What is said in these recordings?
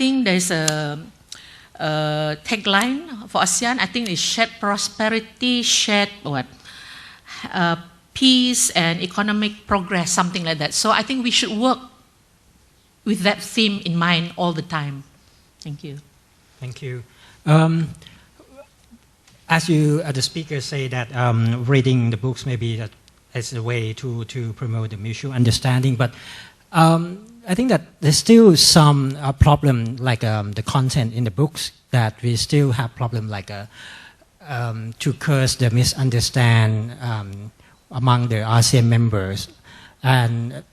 think there's a tagline for ASEAN. I think it's shared prosperity, shared peace and economic progress, something like that. So I think we should work with that theme in mind all the time. Thank you. Thank you. As the speakers say that reading the books maybe that is a way to promote the mutual understanding, but I think that there's still some problem like the content in the books that we still have problem like to curse the misunderstand among the ASEAN members and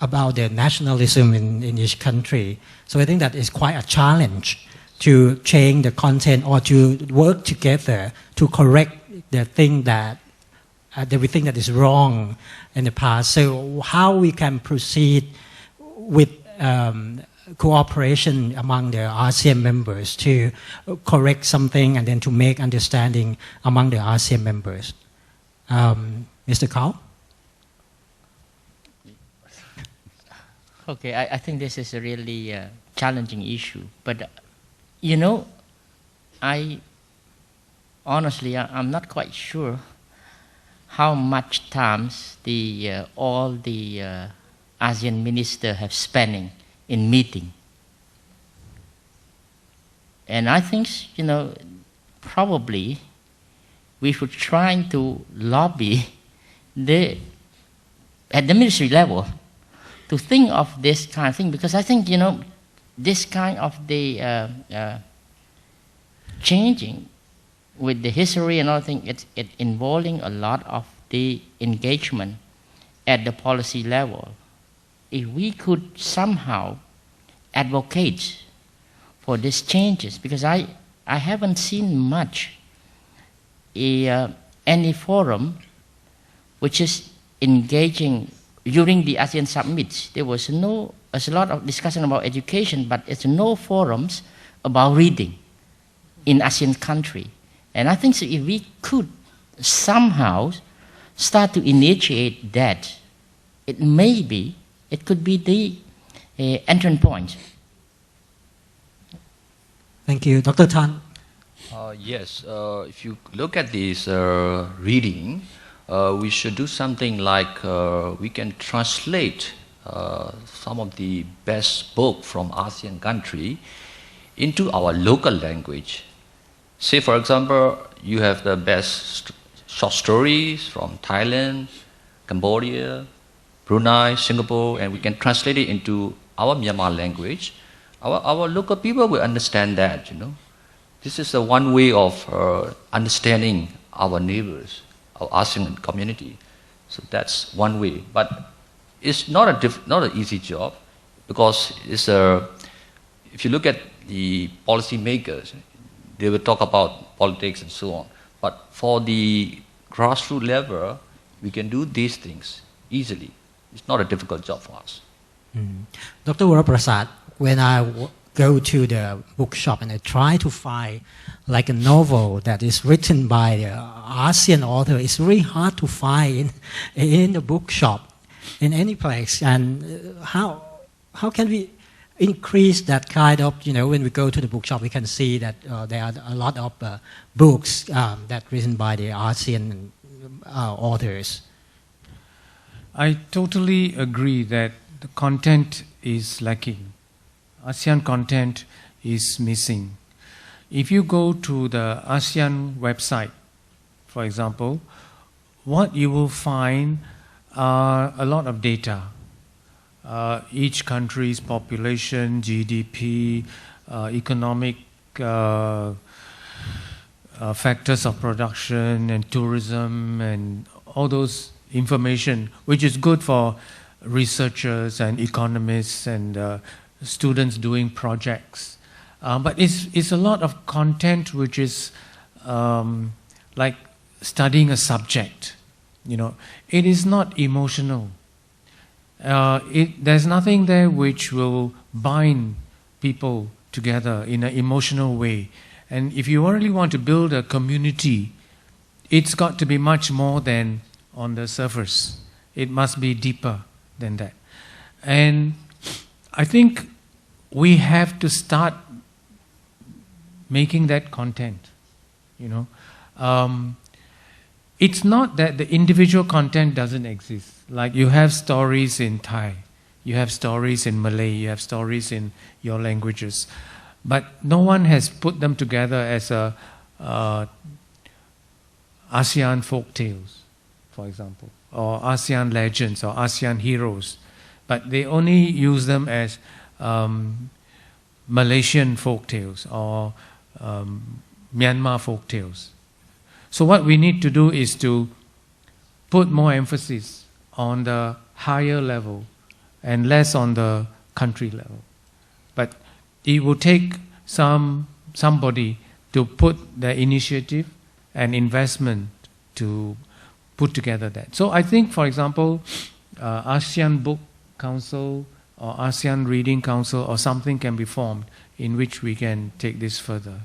about the nationalism in each country. So I think that is quite a challenge to change the content or to work together to correct the thing that we think that is wrong in the past. So how we can proceed with cooperation among the ASEAN members to correct something and then to make understanding among the ASEAN members. Mr. Kall? Okay, I think this is a really challenging issue, but honestly, I'm not quite sure how much times all the ASEAN ministers have spending in meeting. And I think, probably we should try to lobby at the ministry level to think of this kind of thing, because I think, this kind of the changing with the history and all thing, it's involving a lot of the engagement at the policy level. If we could somehow advocate for these changes, because I haven't seen much any forum which is engaging during the ASEAN summits. There was a lot of discussion about education, but it's no forums about reading in ASEAN country. And I think so if we could somehow start to initiate that, it could be the entrance point. Thank you. Dr. Thant? Yes, if you look at this reading, we should do something like we can translate some of the best book from ASEAN country into our local language. Say, for example, you have the best short stories from Thailand, Cambodia, Brunei, Singapore, and we can translate it into our Myanmar language. Our local people will understand that, This is the one way of understanding our neighbors, our ASEAN community. So that's one way. But it's not an easy job, because if you look at the policy makers, they will talk about politics and so on. But for the grassroots level, we can do these things easily. It's not a difficult job for us. Dr. Waraprasad, when I go to the bookshop and I try to find like a novel that is written by the ASEAN author, it's really hard to find in the bookshop, in any place. And how can we increase that kind of, when we go to the bookshop, we can see that there are a lot of books that written by the ASEAN authors. I totally agree that the content is lacking. ASEAN content is missing. If you go to the ASEAN website, for example, what you will find are a lot of data. Each country's population, GDP, economic factors of production and tourism and all those information, which is good for researchers and economists and students doing projects. But it's a lot of content which is like studying a subject. It is not emotional. There's nothing there which will bind people together in an emotional way. And if you really want to build a community, it's got to be much more than on the surface. It must be deeper than that. And I think we have to start making that content. It's not that the individual content doesn't exist. Like you have stories in Thai, you have stories in Malay, you have stories in your languages, but no one has put them together as ASEAN folk tales, for example, or ASEAN legends or ASEAN heroes, but they only use them as Malaysian folk tales or Myanmar folk tales. So what we need to do is to put more emphasis on the higher level and less on the country level. But it will take somebody to put the initiative and investment to put together that. So I think, for example, ASEAN Book Council or ASEAN Reading Council or something can be formed in which we can take this further.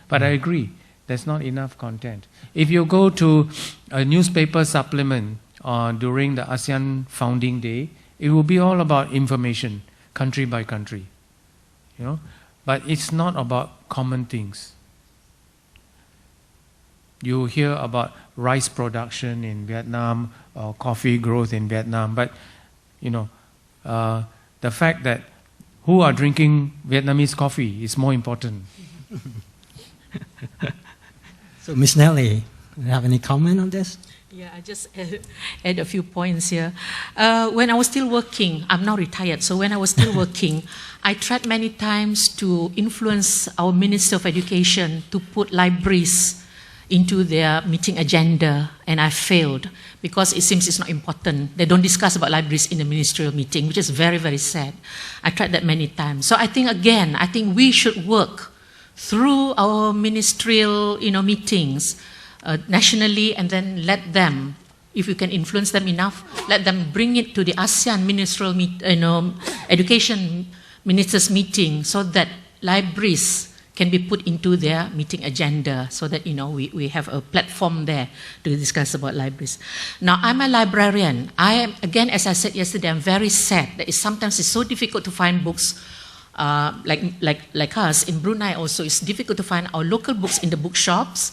But I agree, there's not enough content. If you go to a newspaper supplement during the ASEAN Founding Day, it will be all about information, country by country. But it's not about common things. You hear about rice production in Vietnam or coffee growth in Vietnam, but the fact that who are drinking Vietnamese coffee is more important. So, Ms. Nellie, do you have any comment on this? Yeah, I just add a few points here. When I was still working, I'm now retired, so when I was still working, I tried many times to influence our Minister of Education to put libraries into their meeting agenda, and I failed because it seems it's not important. They don't discuss about libraries in the ministerial meeting, which is very, very sad. I tried that many times. So I think we should work through our ministerial meetings nationally, and then let them, if you can influence them enough, let them bring it to the ASEAN ministerial education ministers meeting, so that libraries can be put into their meeting agenda, so that we have a platform there to discuss about libraries. Now, I'm a librarian. I am, again, as I said yesterday, I'm very sad that sometimes it's so difficult to find books like us in Brunei. Also, it's difficult to find our local books in the bookshops.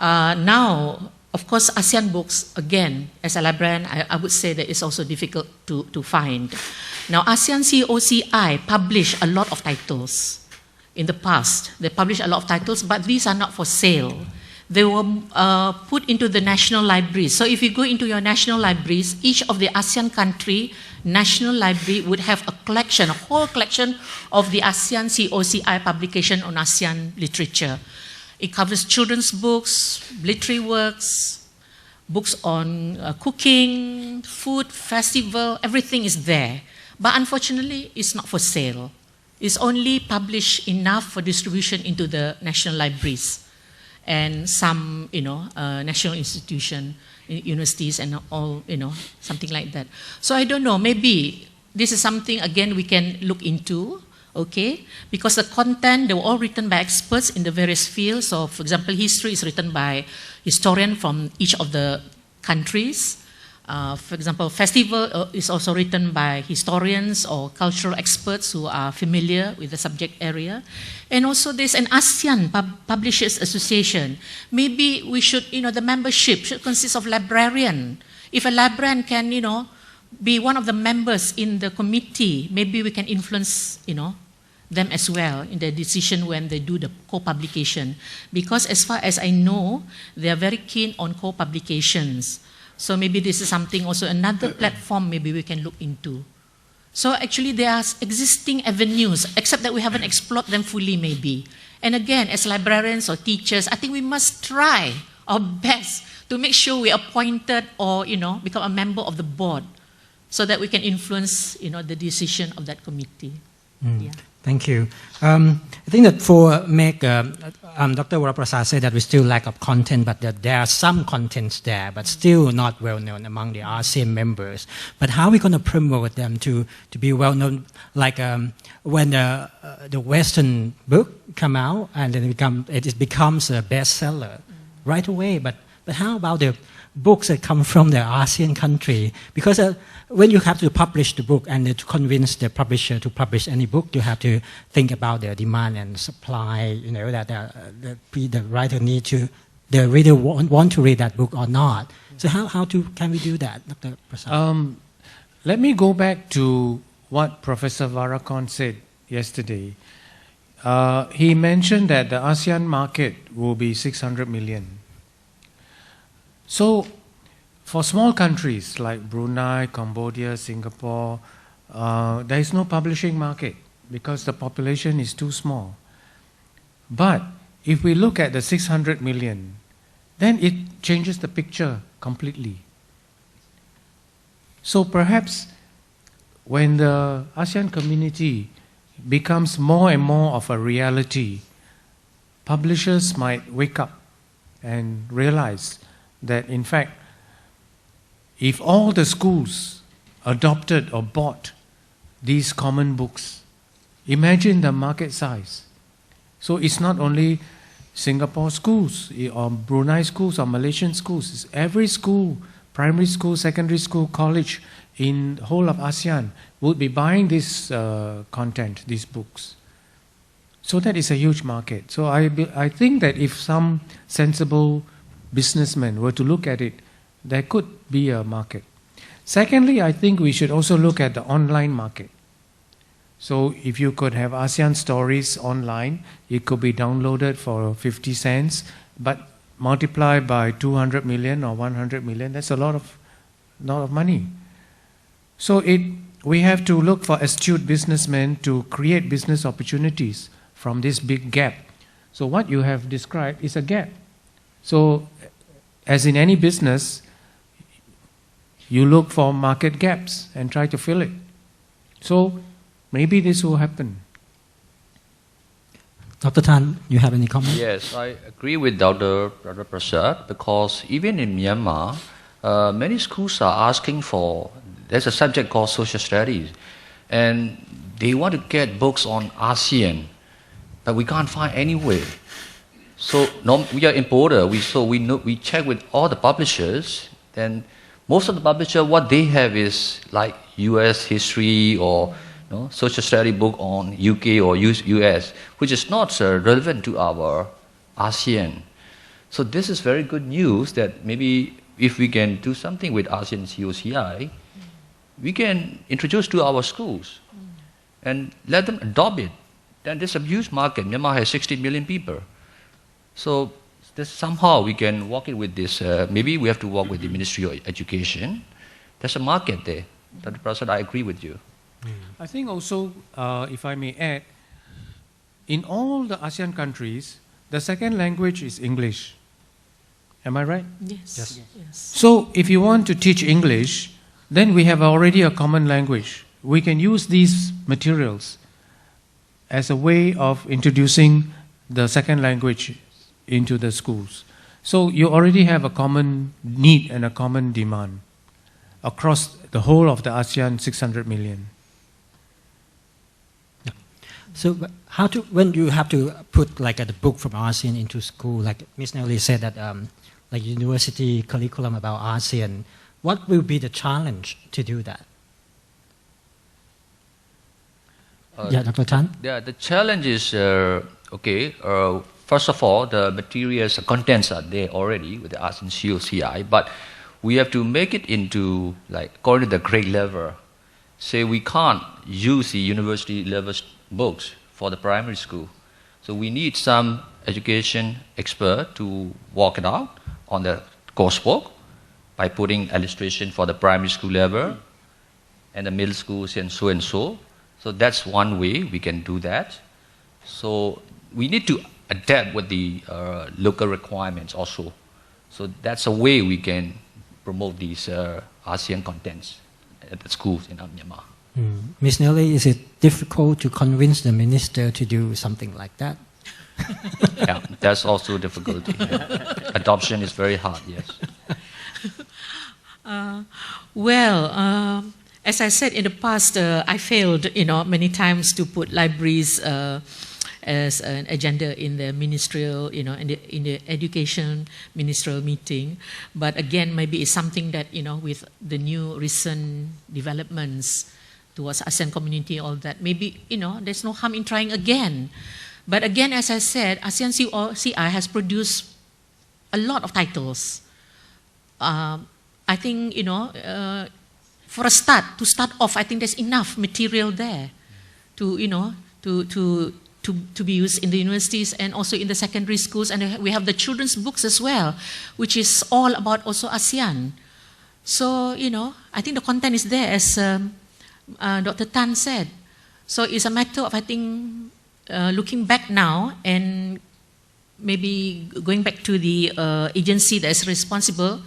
Now, of course, ASEAN books, again, as a librarian, I would say that it's also difficult to find. Now, ASEAN COCI publish a lot of titles. In the past, they published a lot of titles, but these are not for sale. They were put into the national libraries. So if you go into your national libraries, each of the ASEAN country national library would have a whole collection of the ASEAN COCI publication on ASEAN literature. It covers children's books, literary works, books on cooking, food, festival, everything is there. But unfortunately, it's not for sale. It's only published enough for distribution into the national libraries and some, national institution, universities and all, something like that. So I don't know, maybe this is something, again, we can look into, okay? Because the content, they were all written by experts in the various fields. So, for example, history is written by historians from each of the countries. For example, festival is also written by historians or cultural experts who are familiar with the subject area. And also there's an ASEAN Publishers Association. Maybe we should, the membership should consist of librarian. If a librarian can, be one of the members in the committee, maybe we can influence, them as well in their decision when they do the co-publication. Because as far as I know, they are very keen on co-publications. So maybe this is something also, another platform maybe we can look into. So actually there are existing avenues, except that we haven't explored them fully maybe. And again, as librarians or teachers, I think we must try our best to make sure we are appointed or, become a member of the board so that we can influence, the decision of that committee. Yeah. Thank you. I think that for Meg, Dr. Waraprasad said that we still lack of content, but that there are some contents there, but still not well known among the ASEAN members. But how are we going to promote them to be well known? Like when the Western book come out and then it becomes a bestseller right away, but But how about the books that come from the ASEAN country? Because when you have to publish the book and to convince the publisher to publish any book, you have to think about the demand and supply, you know, that the writer need to, the reader want to read that book or not. So can we do that, Dr. Prasad? Let me go back to what Professor Varakon said yesterday. He mentioned that the ASEAN market will be 600 million. So, for small countries like Brunei, Cambodia, Singapore, there is no publishing market because the population is too small. But if we look at the 600 million, then it changes the picture completely. So perhaps when the ASEAN community becomes more and more of a reality, publishers might wake up and realize that in fact, if all the schools adopted or bought these common books, imagine the market size. So it's not only Singapore schools or Brunei schools or Malaysian schools, it's every school, primary school, secondary school, college in the whole of ASEAN would be buying this content, these books. So that is a huge market. So I think that if some sensible businessmen were to look at it, there could be a market. Secondly, I think we should also look at the online market. So if you could have ASEAN stories online, it could be downloaded for 50 cents, but multiply by 200 million or 100 million, that's a lot of money. So we have to look for astute businessmen to create business opportunities from this big gap. So what you have described is a gap. So as in any business, you look for market gaps and try to fill it. So maybe this will happen. Dr. Thant, you have any comment? Yes, I agree with Dr. Prasad because even in Myanmar, many schools are asking for, there's a subject called social studies, and they want to get books on ASEAN, but we can't find anywhere. So we are importer, we check with all the publishers, then most of the publishers, what they have is like US history or social study book on UK or US, which is not relevant to our ASEAN. So this is very good news that maybe if we can do something with ASEAN COCI, we can introduce to our schools and let them adopt it. Then there's a huge market. Myanmar has 60 million people. So somehow we can work it with this. Maybe we have to work with the Ministry of Education. There's a market there. Dr. Prasad, I agree with you. I think also, if I may add, in all the ASEAN countries, the second language is English. Am I right? Yes. So if you want to teach English, then we have already a common language. We can use these materials as a way of introducing the second language into the schools. So you already have a common need and a common demand across the whole of the ASEAN 600 million. So when you have to put like the book from ASEAN into school, like Ms. Nellie said that like university curriculum about ASEAN, what will be the challenge to do that? Dr. Thant? Yeah, the challenge is, first of all, the materials, the contents are there already with the ASEAN COCI, but we have to make it into, like, according to the grade level. Say we can't use the university level books for the primary school. So we need some education expert to work it out on the coursework by putting illustration for the primary school level and the middle schools and so and so. So that's one way we can do that. So we need to adapt with the local requirements also. So that's a way we can promote these ASEAN contents at the schools in Myanmar. Ms. Nellie, is it difficult to convince the minister to do something like that? Yeah, that's also difficult. Adoption is very hard, yes. As I said in the past, I failed, many times to put libraries as an agenda in the ministerial, in the education ministerial meeting. But again, maybe it's something that, with the new recent developments towards ASEAN community, all that, maybe, there's no harm in trying again. But again, as I said, ASEAN CI has produced a lot of titles. I think, for a start, to start off, I think there's enough material there to, to be used in the universities and also in the secondary schools. And we have the children's books as well, which is all about also ASEAN. So, I think the content is there, as Dr. Tan said. So it's a matter of, I think, looking back now and maybe going back to the agency that is responsible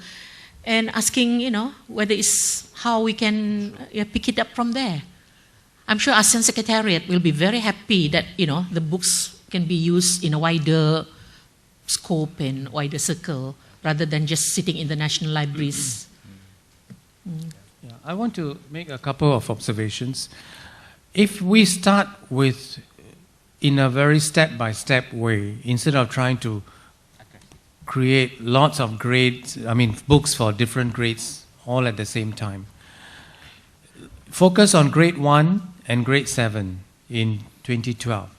and asking, whether it's how we can pick it up from there. I'm sure ASEAN Secretariat will be very happy that, the books can be used in a wider scope and wider circle rather than just sitting in the national libraries. Yeah, I want to make a couple of observations. If we start with, in a very step-by-step way, instead of trying to create lots of grades, books for different grades all at the same time. Focus on grade 1 and grade 7 in 2012.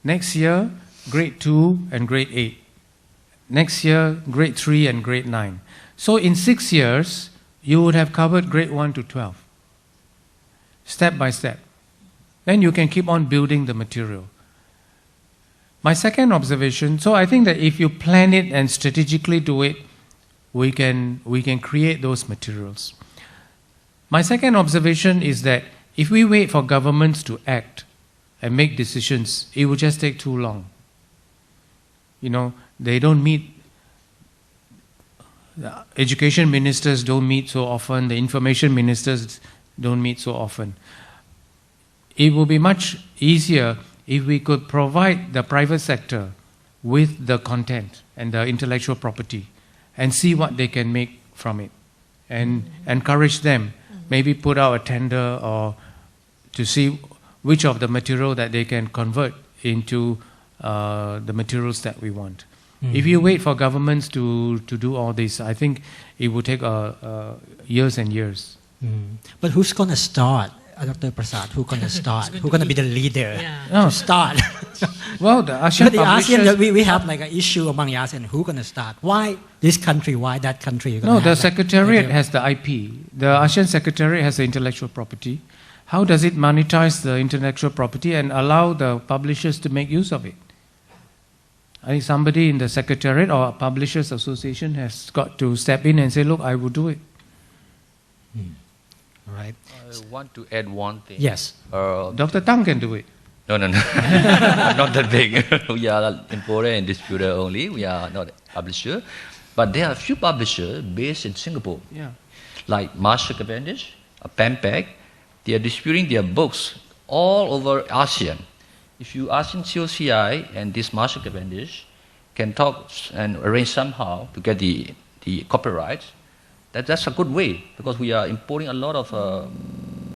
Next year, grade 2 and grade 8. Next year, grade 3 and grade 9. So in 6 years, you would have covered grade 1 to 12. Step by step. Then you can keep on building the material. My second observation, so I think that if you plan it and strategically do it, we can create those materials. My second observation is that if we wait for governments to act and make decisions, it will just take too long. They don't meet, the education ministers don't meet so often, the information ministers don't meet so often. It will be much easier if we could provide the private sector with the content and the intellectual property and see what they can make from it and encourage them, maybe put out a tender or to see which of the material that they can convert into the materials that we want. If you wait for governments to do all this, I think it will take years and years. But who's going to start? Dr. Prasad, who's going to start? Who's going to be the leader to start? Well, the ASEAN ASEAN, we have like an issue among the ASEAN. Who's going to start? Why this country? Why that country? No, the Secretariat has the IP. The ASEAN Secretariat has the intellectual property. How does it monetize the intellectual property and allow the publishers to make use of it? I think somebody in the Secretariat or a Publishers Association has got to step in and say, look, I will do it. All right. I want to add one thing. Yes. Dr. Tang can do it. No. Not that big. We are importer and distributor only. We are not a publisher. But there are a few publishers based in Singapore. Yeah. Like Marshall Cavendish, Pampag. They are distributing their books all over ASEAN. If you ASEAN COCI and this Marshall Cavendish can talk and arrange somehow to get the copyright, that's a good way, because we are importing a lot of